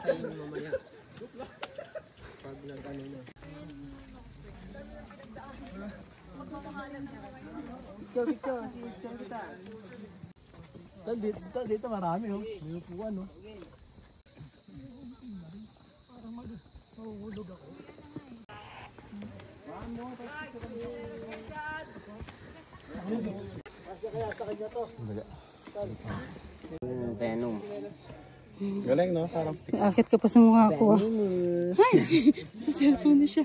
tayo mamaya. Pag nag-ano na. Picture kita. Dito marami oh. May upuan oh. Parang mahuhulog ako. Kaya sa kanya to. Venom. Galing no? Parang stick. Akit ka pa sa mukha ko ah. Ay! Sa cellphone na siya.